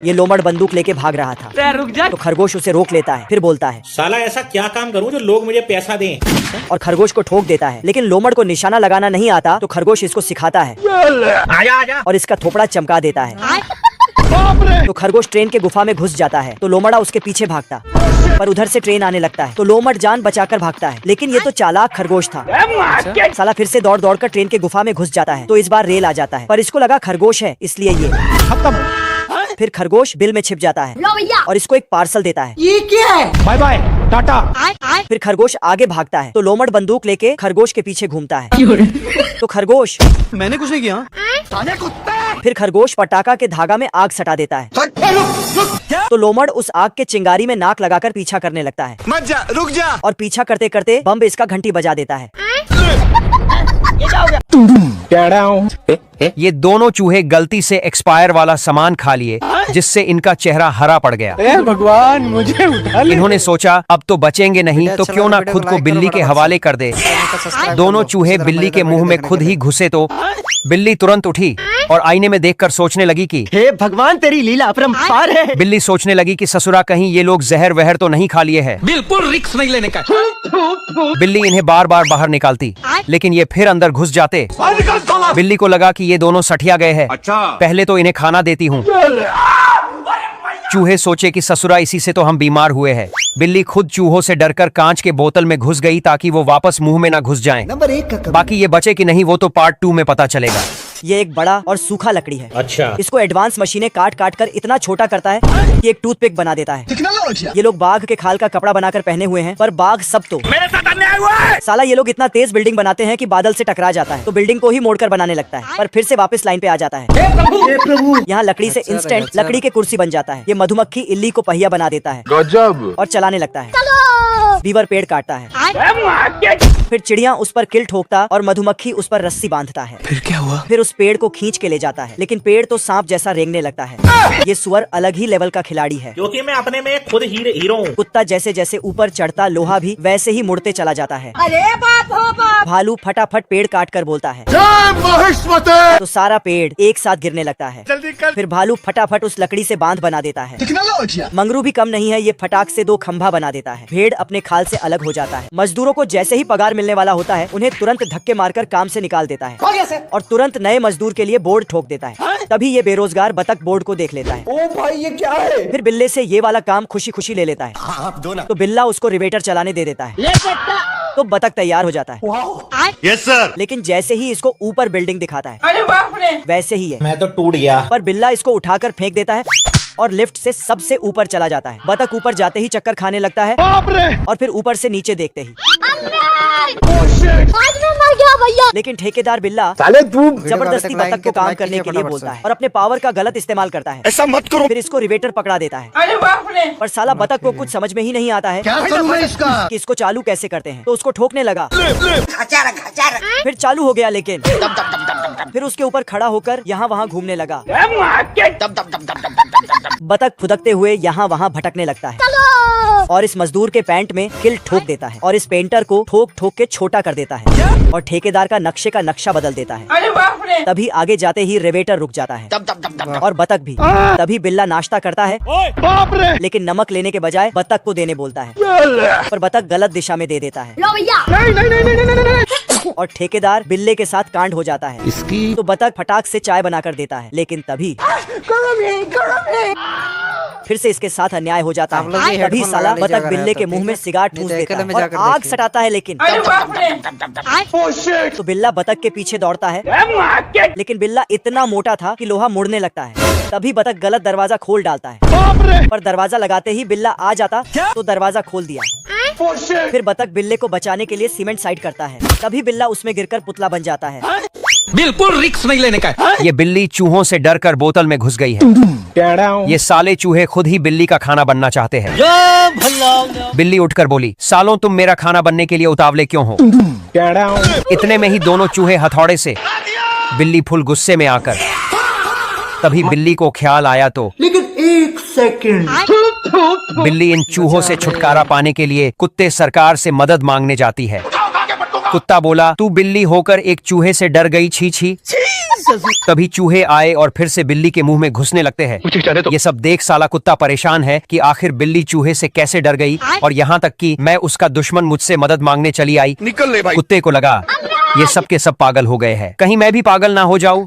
ये लोमड़ बंदूक लेके भाग रहा था। रुक जा। तो खरगोश उसे रोक लेता है, फिर बोलता है, साला ऐसा क्या काम करूं जो लोग मुझे पैसा दें। और खरगोश को ठोक देता है। लेकिन लोमड़ को निशाना लगाना नहीं आता, तो खरगोश इसको सिखाता है आजा आजा। और इसका थोपड़ा चमका देता है। तो खरगोश ट्रेन के गुफा में घुस जाता है। तो लोमड़ा उसके पीछे भागता, पर उधर से ट्रेन आने लगता है। तो लोमड़ जान बचाकर भागता है, लेकिन ये तो चालाक खरगोश था। साला फिर से दौड़ दौड़ कर ट्रेन के गुफा में घुस जाता है। तो इस बार रेल आ जाता है, पर इसको लगा खरगोश है, इसलिए ये फिर खरगोश बिल में छिप जाता है और इसको एक पार्सल देता है। ये क्या है? बाय बाय टाटा। फिर खरगोश आगे भागता है। तो लोमड़ बंदूक लेके खरगोश के पीछे घूमता है। तो खरगोश, मैंने कुछ नहीं किया। फिर खरगोश पटाखा के धागा में आग सटा देता है। तो लोमड़ उस आग के चिंगारी में नाक लगाकर पीछा करने लगता है। मत जा, रुक जा। और पीछा करते करते बम इसका घंटी बजा देता है। ये दोनों चूहे गलती से एक्सपायर वाला सामान खा लिए, जिससे इनका चेहरा हरा पड़ गया। भगवान मुझे उठा ले। इन्होंने सोचा अब तो बचेंगे नहीं, तो क्यों ना खुद को बिल्ली के हवाले कर दे। दोनों चूहे बिल्ली के मुंह में खुद ही घुसे तो बिल्ली तुरंत उठी और आईने में देखकर सोचने लगी कि हे भगवान तेरी लीला अपरंपार है। बिल्ली सोचने लगी कि ससुरा कहीं ये लोग जहर वहर तो नहीं खा लिए हैं। बिल्कुल रिस्क नहीं लेने का। बिल्ली इन्हें बार बार बाहर निकालती, लेकिन ये फिर अंदर घुस जाते। बिल्ली को लगा कि ये दोनों सठिया गए हैं, पहले तो इन्हें खाना देती हूँ। चूहे सोचे कि ससुरा इसी से तो हम बीमार हुए हैं। बिल्ली खुद चूहों से डरकर कांच के बोतल में घुस गई ताकि वो वापस मुंह में ना घुस जाएं। नंबर 1 का बाकी ये बचे कि नहीं वो तो पार्ट 2 में पता चलेगा। ये एक बड़ा और सूखा लकड़ी है। अच्छा। इसको एडवांस मशीनें काट काट कर इतना छोटा करता है कि एक टूथपिक बना देता है। ये लोग बाघ के खाल का कपड़ा बनाकर पहने हुए हैं, पर बाघ सब तो मेरे साथ अन्याय हुआ है। साला ये लोग इतना तेज बिल्डिंग बनाते हैं कि बादल से टकरा जाता है, तो बिल्डिंग को ही मोड़कर बनाने लगता है, पर फिर से वापस लाइन पे आ जाता है। यहाँ लकड़ी से इंस्टेंट लकड़ी के कुर्सी बन जाता है। ये मधुमक्खी इल्ली को पहिया बना देता है और चलाने लगता है। बीवर पेड़ काटता है, फिर चिड़िया उस पर किल ठोकता और मधुमक्खी उस पर रस्सी बांधता है। फिर क्या हुआ? फिर उस पेड़ को खींच के ले जाता है, लेकिन पेड़ तो सांप जैसा रेंगने लगता है। ये सुअर अलग ही लेवल का खिलाड़ी है, क्योंकि मैं अपने में खुद हीरो हूँ। कुत्ता जैसे जैसे ऊपर चढ़ता, लोहा भी वैसे ही मुड़ते चला जाता है। अरे बाप हो बाप। भालू फटाफट पेड़ काट कर बोलता है, तो सारा पेड़ एक साथ गिरने लगता है। फिर भालू फटाफट उस लकड़ी से बांध बना देता है। मंगरू भी कम नहीं है, ये फटाक से 2 खंभा बना देता है। भेड़ अपने खाल से अलग हो जाता है। मजदूरों को जैसे ही पगार मिलने वाला होता है, उन्हें तुरंत धक्के मारकर काम से निकाल देता है और तुरंत नए मजदूर के लिए बोर्ड ठोक देता है। तभी ये बेरोजगार बतख बोर्ड को देख लेता है। ओ भाई ये क्या है? फिर बिल्ले से ये वाला काम खुशी खुशी ले लेता है। आप दो ना। तो बिल्ला उसको रिवेटर चलाने दे देता है। तो बतख तैयार हो जाता है। Yes sir. लेकिन जैसे ही इसको ऊपर बिल्डिंग दिखाता है, अरे बाप रे। वैसे ही है, मैं तो टूट गया। पर बिल्ला इसको उठाकर फेंक देता है और लिफ्ट से सबसे ऊपर चला जाता है। बतख ऊपर जाते ही चक्कर खाने लगता है और फिर ऊपर से नीचे देखते ही आज मैं मर गया भैया। लेकिन ठेकेदार बिल्ला साले तू जबरदस्ती बतख को काम करने के लिए बोलता है और अपने पावर का गलत इस्तेमाल करता है। ऐसा मत करो। फिर इसको रिवेटर पकड़ा देता है, अरे बाप रे। पर साला बतख को कुछ समझ में ही नहीं आता है क्या करूं मैं इसका? कि इसको चालू कैसे करते हैं। तो उसको ठोकने लगा, फिर चालू हो गया, लेकिन फिर उसके ऊपर खड़ा होकर यहाँ वहाँ घूमने लगा। बतख फुदकते हुए यहाँ वहाँ भटकने लगता है और इस मजदूर के पैंट में किल ठोक देता है और इस पेंटर को ठोक ठोक के छोटा कर देता है और ठेकेदार का नक्शे का नक्शा बदल देता है। अरे बाप रे। तभी आगे जाते ही रिवेटर रुक जाता है और बतख भी। तभी बिल्ला नाश्ता करता है, लेकिन नमक लेने के बजाय बतख को देने बोलता है, पर बतख गलत दिशा में दे देता है लो भैया। और ठेकेदार बिल्ले के साथ कांड हो जाता है। इसकी तो बतख फटाक से चाय बनाकर देता है, लेकिन तभी फिर से इसके साथ अन्याय हो जाता है। तभी साला बतख बिल्ले के मुंह में सिगार ठूंस देता है और आग सटाता है, लेकिन अरे बाप रे। तो बिल्ला बतख के पीछे दौड़ता है, लेकिन बिल्ला इतना मोटा था कि लोहा मुड़ने लगता है। तभी बतख गलत दरवाजा खोल डालता है, पर दरवाजा लगाते ही बिल्ला आ जाता तो दरवाजा खोल दिया। फिर बतख बिल्ले को बचाने के लिए सीमेंट साइड करता है। तभी बिल्ला उसमें गिरकर पुतला बन जाता है। बिल्कुल रिस्क नहीं लेने का। ये बिल्ली चूहों से डरकर बोतल में घुस गई है। ये साले चूहे खुद ही बिल्ली का खाना बनना चाहते हैं। बिल्ली उठकर बोली, सालों तुम मेरा खाना बनने के लिए उतावले क्यों हो? इतने में ही दोनों चूहे हथौड़े से बिल्ली फुल गुस्से में आकर, तभी बिल्ली को ख्याल आया तो लेकिन 1 सेकंड। बिल्ली इन चूहों से छुटकारा पाने के लिए कुत्ते सरकार से मदद मांगने जाती है। कुत्ता बोला, तू बिल्ली होकर एक चूहे से डर गई, छी छी। तभी चूहे आए और फिर से बिल्ली के मुंह में घुसने लगते हैं। ये सब देख साला कुत्ता परेशान है कि आखिर बिल्ली चूहे से कैसे डर गई, और यहाँ तक कि मैं उसका दुश्मन मुझसे मदद मांगने चली आई। निकल ले भाई। कुत्ते को लगा ये सब के सब पागल हो गए हैं, कहीं मैं भी पागल ना हो जाऊं।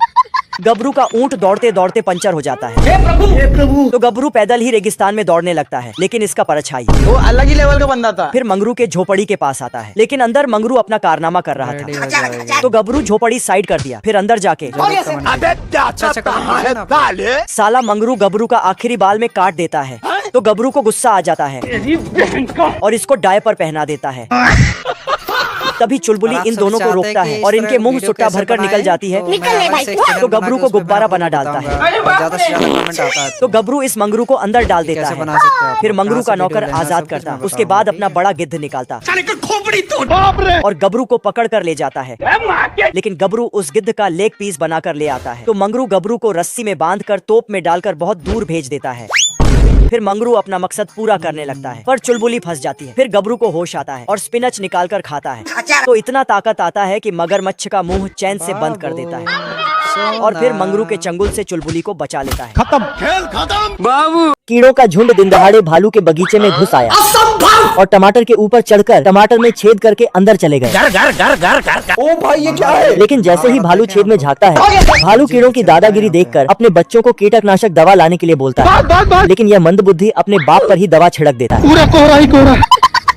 गबरू का ऊंट दौड़ते दौड़ते पंचर हो जाता है। हे प्रभु। तो गबरू पैदल ही रेगिस्तान में दौड़ने लगता है, लेकिन इसका परछाई वो अलग ही लेवल का बंदा था। फिर मंगरू के झोपड़ी के पास आता है, लेकिन अंदर मंगरू अपना कारनामा कर रहा था। तो गबरू झोपड़ी साइड कर दिया, फिर अंदर जाके साला मंगरू गबरू का आखिरी बाल में काट देता है। तो गबरू को गुस्सा आ जाता है और इसको डायपर पहना देता है। तभी चुलबुली इन दोनों को रोकता है और इनके मुंह सुट्टा भरकर निकल जाती है। तो गबरू को गुब्बारा बना डालता है। तो गबरू इस मंगरू को अंदर डाल देता है। फिर मंगरू का नौकर आजाद करता, उसके बाद अपना बड़ा गिद्ध निकालता और गबरू को पकड़ कर ले जाता है। लेकिन गबरू उस गिद्ध का लेग पीस बनाकर ले आता है। तो मंगरू गबरू को रस्सी में बांधकर तोप में डालकर बहुत दूर भेज देता है। फिर मंगरू अपना मकसद पूरा करने लगता है, पर चुलबुली फंस जाती है। फिर गबरू को होश आता है और स्पिनच निकालकर खाता है। तो इतना ताकत आता है कि मगरमच्छ का मुंह चैन से बंद कर देता है और फिर मंगरू के चंगुल से चुलबुली को बचा लेता है। खत्म, खेल खत्म बाबू। कीड़ों का झुंड दिन दहाड़े भालू के बगीचे में घुस आया और टमाटर के ऊपर चढ़कर टमाटर में छेद करके अंदर चले गए। ओ भाई ये क्या है? लेकिन जैसे ही भालू छेद में झांकता है, भालू कीड़ों की दादागिरी देखकर अपने बच्चों को कीटनाशक दवा लाने के लिए बोलता है। लेकिन यह मंदबुद्धि अपने बाप पर ही दवा छिड़क देता है। पूरा कोहरा ही कोहरा।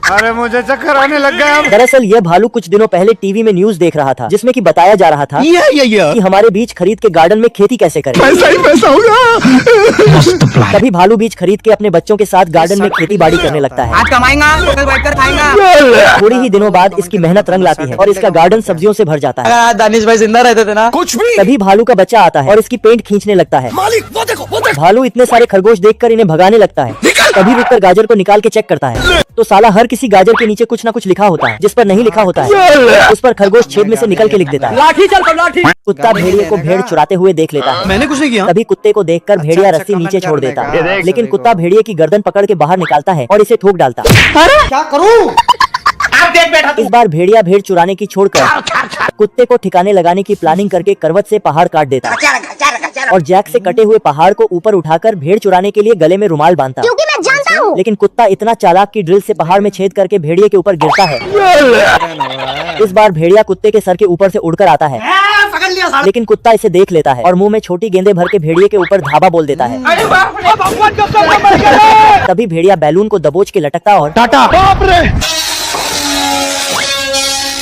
अरे मुझे चक्कर आने लग गया। दरअसल यह भालू कुछ दिनों पहले टीवी में न्यूज देख रहा था, जिसमें कि बताया जा रहा था कि हमारे बीज खरीद के गार्डन में खेती कैसे करें। पैसा ही पैसा होगा। तभी भालू बीज खरीद के अपने बच्चों के साथ गार्डन में खेती बाड़ी करने लगता है। आज कमाएगा तो कल बैठकर खाएगा। थोड़ी ही दिनों बाद इसकी मेहनत रंग लाती है और इसका गार्डन सब्जियों से भर जाता है। अगर आज दानिश भाई जिंदा रहते थे ना, कुछ भी। तभी भालू का बच्चा आता है और इसकी पेंट खींचने लगता है। मालिक वो देखो। भालू इतने सारे खरगोश देखकर इन्हें भगाने लगता है। तभी रुककर गाजर को निकाल के चेक करता है, तो साला हर किसी गाजर के नीचे कुछ ना कुछ लिखा होता है। जिस पर नहीं लिखा होता है उस पर खरगोश छेद में से निकल के लिख देता है। लाठी चल कर लाठी। कुत्ता भेड़िए को भेड़ चुराते हुए देख लेता है। मैंने कुछ नहीं किया। तभी कुत्ते को देखकर भेड़िया रस्सी नीचे छोड़ देता है, लेकिन कुत्ता भेड़िए की गर्दन पकड़ के बाहर निकालता है और इसे ठोक डालता है। क्या करूं? अब देख बैठा तू। इस बार भेड़िया भेड़ चुराने की छोड़कर कुत्ते को ठिकाने लगाने की प्लानिंग करके करवट से पहाड़ काट देता है और जैक से कटे हुए पहाड़ को ऊपर उठाकर भेड़ चुराने के लिए गले में रुमाल बांधता है। क्योंकि मैं जानता हूँ। लेकिन कुत्ता इतना चालाक कि ड्रिल से पहाड़ में छेद करके भेड़िए के ऊपर गिरता है। इस बार भेड़िया कुत्ते के सर के ऊपर से उड़कर आता है, पकड़ लिया। लेकिन कुत्ता इसे देख लेता है और मुंह में छोटी गेंदे भर के भेड़िए के ऊपर धाबा बोल देता है। तभी भेड़िया बैलून को दबोच के लटकता और टाटा। बाप रे।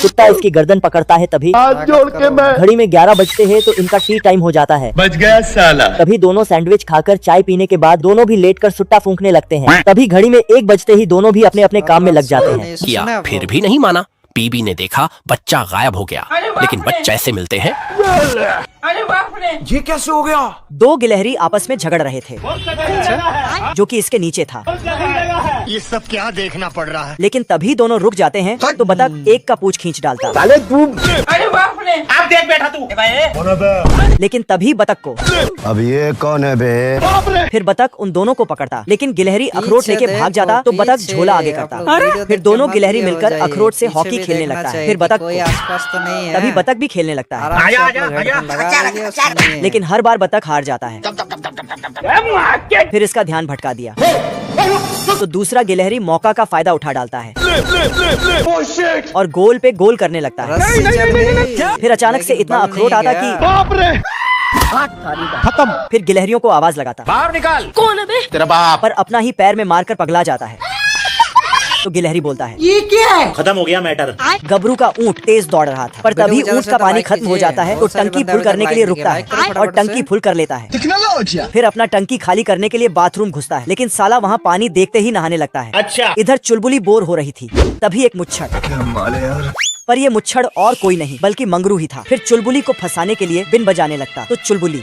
कुत्ता इसकी गर्दन पकड़ता है। तभी हाथ जोड़ के मैं घड़ी में 11 बजते हैं तो इनका टी टाइम हो जाता है। बच गया साला। तभी दोनों सैंडविच खाकर चाय पीने के बाद दोनों भी लेटकर सुट्टा फूंकने लगते हैं। तभी घड़ी में 1 बजते ही दोनों भी अपने अपने काम में लग जाते हैं। किया फिर भी नहीं माना। बीबी ने देखा बच्चा गायब हो गया, लेकिन बच्चे ऐसे मिलते हैं। ये कैसे हो गया? 2 गिलहरी आपस में झगड़ रहे थे, जो कि इसके नीचे था। ये सब क्या देखना पड़ रहा है? लेकिन तभी दोनों रुक जाते हैं तो बतख एक का पूंछ खींच डालता। साले तू। अब देख बैठा तू। लेकिन तभी बतख को अब ये कौन है बे? फिर बतख उन दोनों को पकड़ता, लेकिन गिलहरी अखरोट लेके भाग जाता तो बतख झोला आगे करता। फिर दोनों गिलहरी मिलकर अखरोट से हॉकी खेलने लगता है। फिर बतख तभी बतख भी खेलने लगता है, आजा आजा। लेकिन हर बार बतख हार जाता है। फिर इसका ध्यान भटका दिया तो दूसरा गिलहरी मौका का फायदा उठा डालता है और गोल पे गोल करने लगता है। फिर अचानक से इतना अखरोट आता कि बाप रे। खत्म। फिर गिलहरियों को आवाज लगाता बाहर निकाल। कौन है बे? तेरा बाप। पर अपना ही पैर में मारकर पगला जाता है। तो गिलहरी बोलता है, ये क्या है? खत्म हो गया मैटर। गबरू का ऊंट तेज दौड़ रहा था, पर तभी ऊंट का पानी खत्म हो जाता है तो टंकी फुल करने के लिए रुकता है और टंकी फुल कर लेता है। फिर अपना टंकी खाली करने के लिए बाथरूम घुसता है, लेकिन साला वहाँ पानी देखते ही नहाने लगता है। अच्छा। इधर चुलबुली बोर हो रही थी। तभी एक मुच्छड़, पर ये मुच्छड़ और कोई नहीं बल्कि मंगरू ही था। फिर चुलबुली को फंसाने के लिए बिन बजाने लगता तो चुलबुली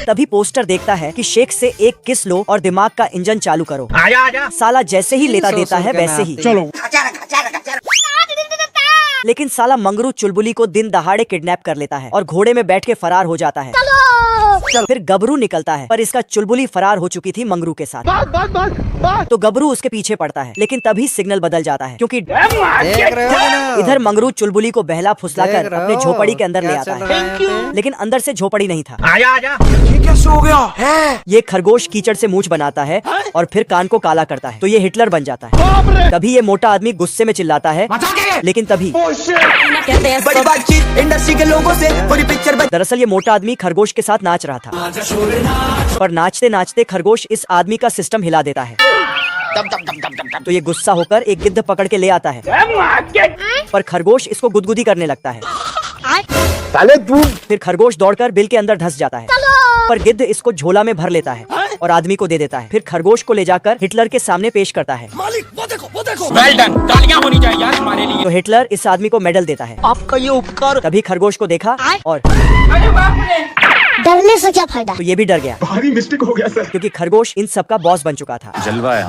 तभी पोस्टर देखता है कि शेख से एक किस लो और दिमाग का इंजन चालू करो। आजा आजा। साला जैसे ही लेता देता है वैसे ही। चलो। लेकिन साला मंगरू चुलबुली को दिन दहाड़े किडनैप कर लेता है और घोड़े में बैठ के फरार हो जाता है। फिर गबरू निकलता है, पर इसका चुलबुली फरार हो चुकी थी मंगरू के साथ। तो गबरू उसके पीछे पड़ता है, लेकिन तभी सिग्नल बदल जाता है, क्योंकि देख रहे हो ना? इधर मंगरू चुलबुली को बहला फुसला देख कर रहे अपने हो? झोपड़ी के अंदर ले क्या आता चल है, रहा है यहाँ पे? लेकिन अंदर से झोपड़ी नहीं था। आजा आजा ये खरगोश कीचड़ से मूंछ बनाता है और फिर कान को काला करता है, तो ये हिटलर बन जाता है। तभी ये मोटा आदमी गुस्से में चिल्लाता है, लेकिन तभी इंडस्ट्री के लोगों से पूरी पिक्चर दरअसल ये मोटा आदमी खरगोश के साथ नाच रहा था, पर नाचते नाचते खरगोश इस आदमी का सिस्टम हिला देता है। तो ये गुस्सा होकर एक गिद्ध पकड़ के ले आता है, पर खरगोश इसको गुदगुदी करने लगता है। फिर खरगोश दौड़कर बिल के अंदर धंस जाता है, पर गिद्ध इसको झोला में भर लेता है और आदमी को दे देता है। फिर खरगोश को ले जाकर हिटलर के सामने पेश करता है। वेल डन, तालियां होनी चाहिए यार हमारे लिए। तो हिटलर इस आदमी को मेडल देता है। आपका ये उपकार। तभी खरगोश को देखा और डरने से क्या फायदा। तो ये भी डर गया, भारी मिस्टेक हो गया सर। क्योंकि खरगोश इन सब का बॉस बन चुका था। जलवा है